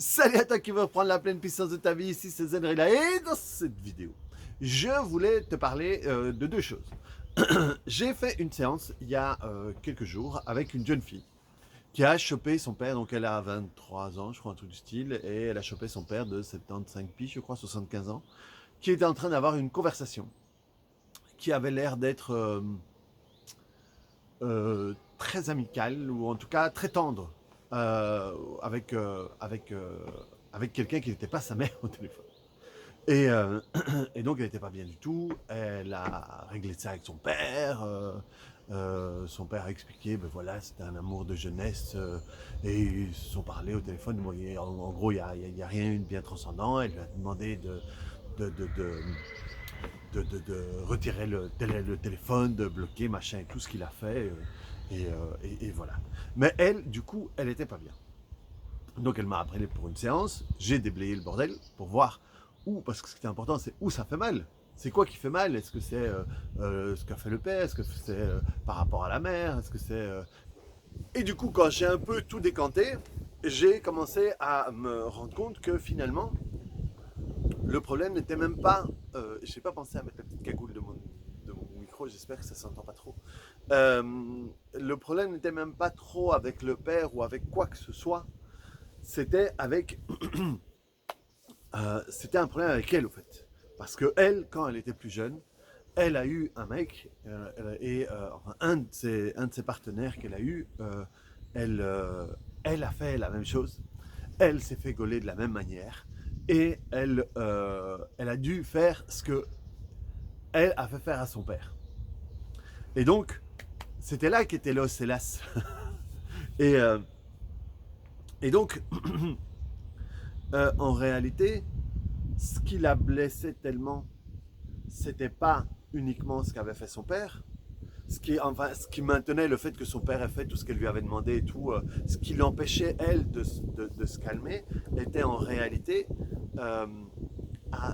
Salut à toi qui veut reprendre la pleine puissance de ta vie, ici c'est Zenrila et dans cette vidéo, je voulais te parler de deux choses. J'ai fait une séance il y a quelques jours avec une jeune fille qui a chopé son père, donc elle a 23 ans, je crois, un truc du style, et elle a chopé son père de 75 piges, je crois, 75 ans, qui était en train d'avoir une conversation qui avait l'air d'être très amicale, ou en tout cas très tendre, avec quelqu'un qui n'était pas sa mère au téléphone. Et, euh, et donc elle n'était pas bien du tout. Elle a réglé ça avec son père. Son père a expliqué, ben voilà, c'était un amour de jeunesse. Et ils se sont parlé au téléphone. Bon, en gros, il n'y a rien eu de bien transcendant. Elle lui a demandé de, de, de, de retirer le téléphone, de bloquer, machin, et tout ce qu'il a fait. Et voilà. Mais elle, du coup, elle n'était pas bien. Donc elle m'a appelé pour une séance, j'ai déblayé le bordel pour voir où, parce que ce qui est important, c'est où ça fait mal. C'est quoi qui fait mal? Est-ce que c'est ce qu'a fait le père? Est-ce que c'est par rapport à la mère? Est-ce que c'est... Et du coup, quand j'ai un peu tout décanté, j'ai commencé à me rendre compte que finalement, le problème n'était même pas... j'ai pas pensé à mettre la petite cagoule de mon micro, j'espère que ça s'entend pas trop. Le problème n'était même pas trop avec le père ou avec quoi que ce soit, c'était avec c'était un problème avec elle, au fait. Parce que elle, quand elle était plus jeune, elle a eu un mec enfin, un de ses partenaires qu'elle a eu, elle, elle a fait la même chose. Elle s'est fait gauler de la même manière et elle a dû faire ce que elle a fait faire à son père. Et donc, c'était là qu'était l'os et l'as. Et, euh, et donc, en réalité, ce qui la blessait tellement, c'était pas uniquement ce qu'avait fait son père, ce qui maintenait le fait que son père ait fait tout ce qu'elle lui avait demandé et tout, ce qui l'empêchait, elle, de se calmer, était en réalité, euh, ah,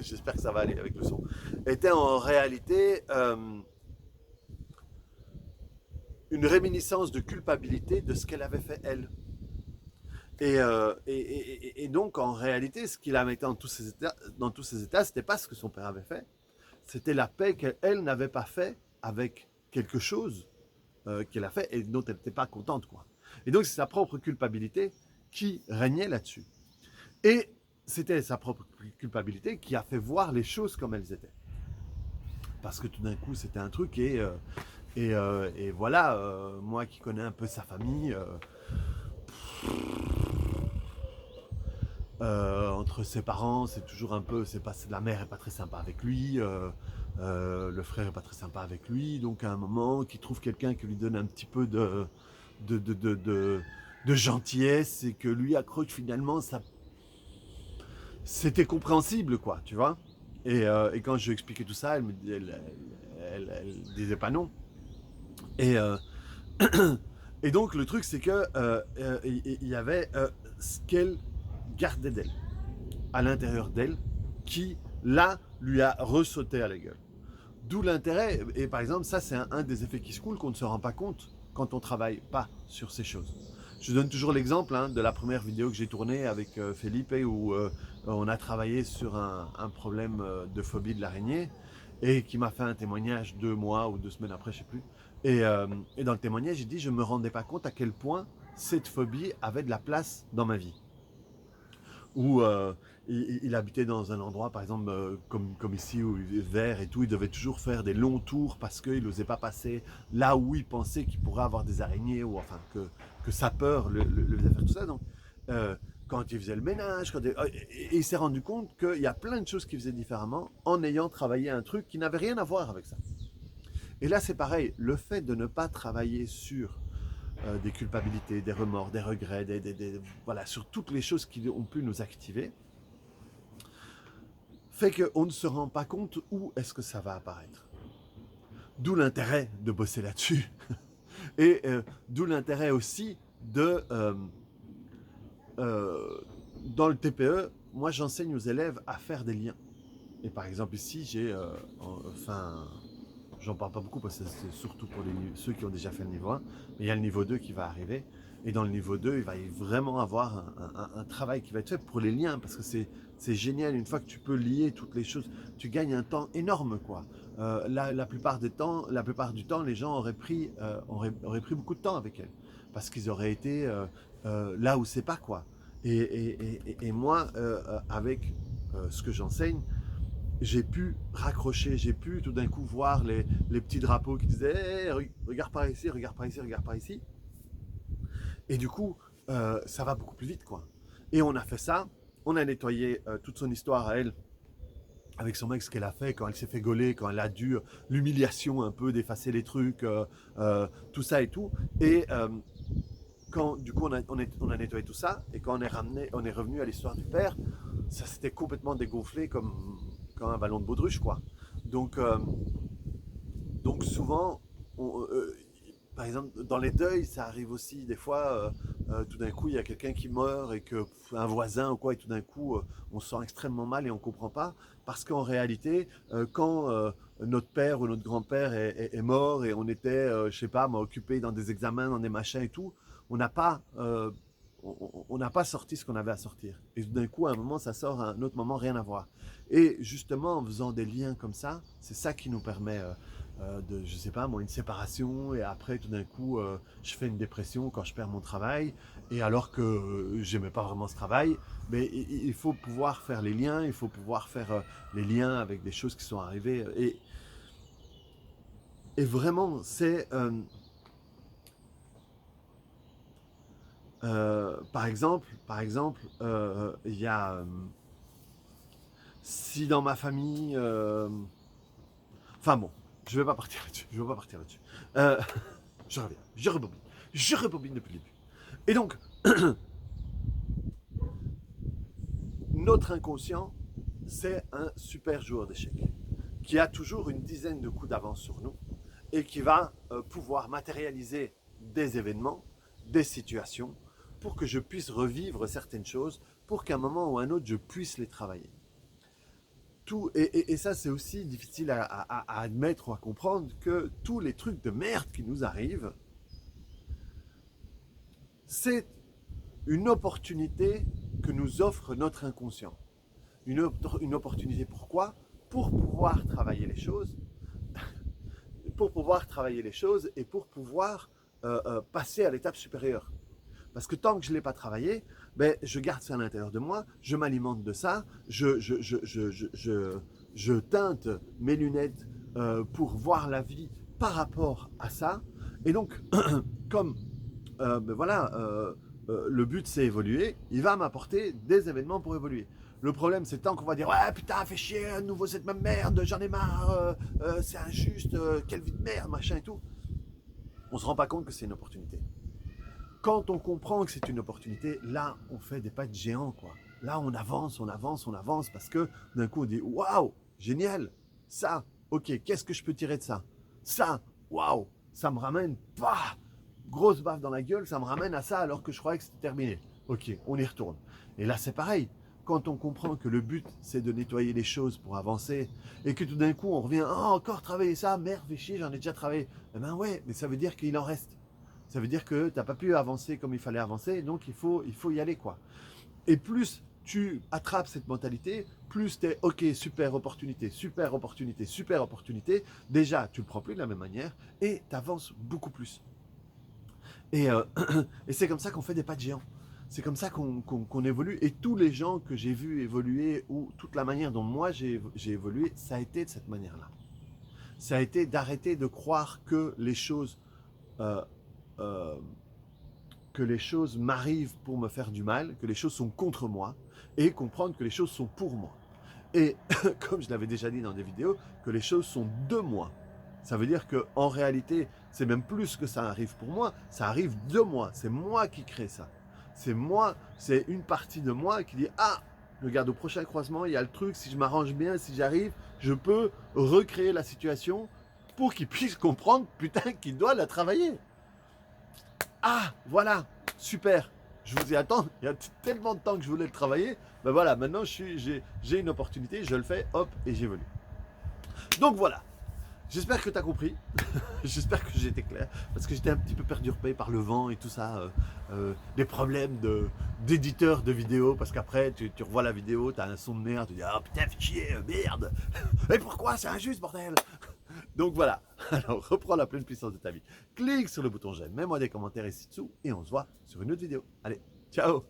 j'espère que ça va aller avec le son, était en réalité une réminiscence de culpabilité de ce qu'elle avait fait, elle. Et donc, en réalité, ce qui la mettait dans tous ces états, c'était pas ce que son père avait fait, c'était la paix qu'elle n'avait pas fait avec quelque chose qu'elle a fait et dont elle n'était pas contente, quoi. Et donc c'est sa propre culpabilité qui régnait là-dessus. Et c'était sa propre culpabilité qui a fait voir les choses comme elles étaient. Parce que tout d'un coup c'était un truc et voilà, moi qui connais un peu sa famille, entre ses parents, c'est toujours un peu, c'est pas, la mère est pas très sympa avec lui, le frère est pas très sympa avec lui, donc à un moment, qu'il trouve quelqu'un qui lui donne un petit peu de, de, de, de, de gentillesse et que lui accroche finalement, ça, c'était compréhensible, quoi, tu vois. Et quand je lui expliquais tout ça, elle disait pas non. Et, euh, et donc le truc, c'est que il y avait ce qu'elle gardait d'elle, à l'intérieur d'elle, qui, là, lui a ressauté à la gueule. D'où l'intérêt, et par exemple, ça c'est un des effets qui se coulent qu'on ne se rend pas compte quand on ne travaille pas sur ces choses. Je donne toujours l'exemple de la première vidéo que j'ai tournée avec Felipe où on a travaillé sur un problème de phobie de l'araignée et qui m'a fait un témoignage 2 mois ou 2 semaines après, je sais plus. Et dans le témoignage, j'ai dit je ne me rendais pas compte à quel point cette phobie avait de la place dans ma vie où il habitait dans un endroit, par exemple, comme ici, où il est vert et tout, il devait toujours faire des longs tours parce qu'il n'osait pas passer là où il pensait qu'il pourrait avoir des araignées, ou enfin que sa peur le faisait faire tout ça. Donc, quand il faisait le ménage, et il s'est rendu compte qu'il y a plein de choses qu'il faisait différemment en ayant travaillé un truc qui n'avait rien à voir avec ça. Et là, c'est pareil, le fait de ne pas travailler sur des culpabilités, des remords, des regrets, voilà, sur toutes les choses qui ont pu nous activer, fait qu'on ne se rend pas compte où est-ce que ça va apparaître. D'où l'intérêt de bosser là-dessus. Et d'où l'intérêt aussi de... dans le TPE, moi j'enseigne aux élèves à faire des liens. Et par exemple ici, j'ai... enfin, j'en parle pas beaucoup parce que c'est surtout pour ceux qui ont déjà fait le niveau 1, mais il y a le niveau 2 qui va arriver. Et dans le niveau 2, il va y vraiment avoir un travail qui va être fait pour les liens, parce que c'est génial, une fois que tu peux lier toutes les choses, tu gagnes un temps énorme, quoi. La plupart du temps, les gens auraient pris beaucoup de temps avec elle, parce qu'ils auraient été là où c'est pas, quoi. Et moi, avec ce que j'enseigne, j'ai pu raccrocher, j'ai pu tout d'un coup voir les petits drapeaux qui disaient hey, regarde par ici, regarde par ici, regarde par ici. Et du coup, ça va beaucoup plus vite, quoi. Et on a fait ça, on a nettoyé toute son histoire à elle, avec son mec, ce qu'elle a fait quand elle s'est fait gauler, quand elle a dû l'humiliation un peu d'effacer les trucs, tout ça et tout. Et quand du coup on a nettoyé tout ça, et quand on est revenu à l'histoire du père, ça s'était complètement dégonflé comme un ballon de baudruche, quoi. Donc, euh, donc souvent, on, par exemple, dans les deuils, ça arrive aussi des fois, tout d'un coup, il y a quelqu'un qui meurt et que un voisin ou quoi, et tout d'un coup, on se sent extrêmement mal et on ne comprend pas, parce qu'en réalité, quand notre père ou notre grand-père est mort et on était, je sais pas, occupé dans des examens, dans des machins et tout, on n'a pas, on n'a pas sorti ce qu'on avait à sortir. Et tout d'un coup, à un moment, ça sort, à un autre moment, rien à voir. Et justement, en faisant des liens comme ça, c'est ça qui nous permet de, je sais pas, moi, une séparation, et après, tout d'un coup, je fais une dépression quand je perds mon travail, et alors que j'aimais pas vraiment ce travail, mais il faut pouvoir faire les liens, il faut pouvoir faire les liens avec des choses qui sont arrivées, et vraiment, par exemple, il y a, si dans ma famille, enfin bon, je vais pas partir là-dessus, je vais pas partir là-dessus. Euh, je reviens, je rebobine depuis le début. Et donc, notre inconscient, c'est un super joueur d'échecs qui a toujours une dizaine de coups d'avance sur nous et qui va pouvoir matérialiser des événements, des situations, pour que je puisse revivre certaines choses, pour qu'à un moment ou à un autre, je puisse les travailler. Et ça, c'est aussi difficile à admettre ou à comprendre, que tous les trucs de merde qui nous arrivent, c'est une opportunité que nous offre notre inconscient. Une opportunité pourquoi? Pour pouvoir travailler les choses, pour pouvoir travailler les choses et pour pouvoir passer à l'étape supérieure. Parce que tant que je ne l'ai pas travaillé, ben, je garde ça à l'intérieur de moi, je m'alimente de ça, je teinte mes lunettes pour voir la vie par rapport à ça. Et donc, comme ben voilà, le but c'est évoluer, il va m'apporter des événements pour évoluer. Le problème, c'est tant qu'on va dire ouais putain, fais chier, à nouveau cette même merde, j'en ai marre, c'est injuste, quelle vie de merde, machin et tout. On se rend pas compte que c'est une opportunité. Quand on comprend que c'est une opportunité, là, on fait des pas de géant, quoi. Là, on avance, on avance, on avance, parce que d'un coup, on dit waouh, génial, ça, ok, qu'est-ce que je peux tirer de ça? Ça, waouh, ça me ramène, bah, grosse baffe dans la gueule, ça me ramène à ça alors que je croyais que c'était terminé. Ok, on y retourne. Et là, c'est pareil. Quand on comprend que le but, c'est de nettoyer les choses pour avancer, et que tout d'un coup, on revient, ah, encore travailler ça, merde, fais chier, j'en ai déjà travaillé. Eh ben ouais, mais ça veut dire qu'il en reste. Ça veut dire que tu n'as pas pu avancer comme il fallait avancer, donc il faut y aller, quoi. Et plus tu attrapes cette mentalité, plus tu es ok, super opportunité, super opportunité, super opportunité. Déjà, tu le prends plus de la même manière et tu avances beaucoup plus. Et, et c'est comme ça qu'on fait des pas de géant. C'est comme ça qu'on évolue. Et tous les gens que j'ai vus évoluer, ou toute la manière dont moi j'ai évolué, ça a été de cette manière-là. Ça a été d'arrêter de croire euh, euh, que les choses m'arrivent pour me faire du mal, que les choses sont contre moi, et comprendre que les choses sont pour moi. Et comme je l'avais déjà dit dans des vidéos, que les choses sont de moi. Ça veut dire qu'en réalité, c'est même plus que ça arrive pour moi, ça arrive de moi. C'est moi qui crée ça. C'est moi, c'est une partie de moi qui dit ah, regarde, au prochain croisement, il y a le truc, si je m'arrange bien, si j'arrive, je peux recréer la situation pour qu'il puisse comprendre, putain, qu'il doit la travailler. Ah, voilà, super. Je vous ai attendu, il y a tellement de temps que je voulais le travailler. Ben voilà, maintenant j'ai une opportunité, je le fais, hop, et j'évolue. Donc voilà, J'espère que tu as compris, j'espère que j'ai été clair, parce que j'étais un petit peu perturbé par le vent et tout ça, des problèmes d'éditeur de vidéo, parce qu'après tu revois la vidéo, tu as un son de merde, tu dis ah putain fais chier, merde, et pourquoi c'est injuste bordel. Donc voilà, alors reprends la pleine puissance de ta vie, clique sur le bouton j'aime, mets-moi des commentaires ici dessous, et on se voit sur une autre vidéo. Allez, ciao.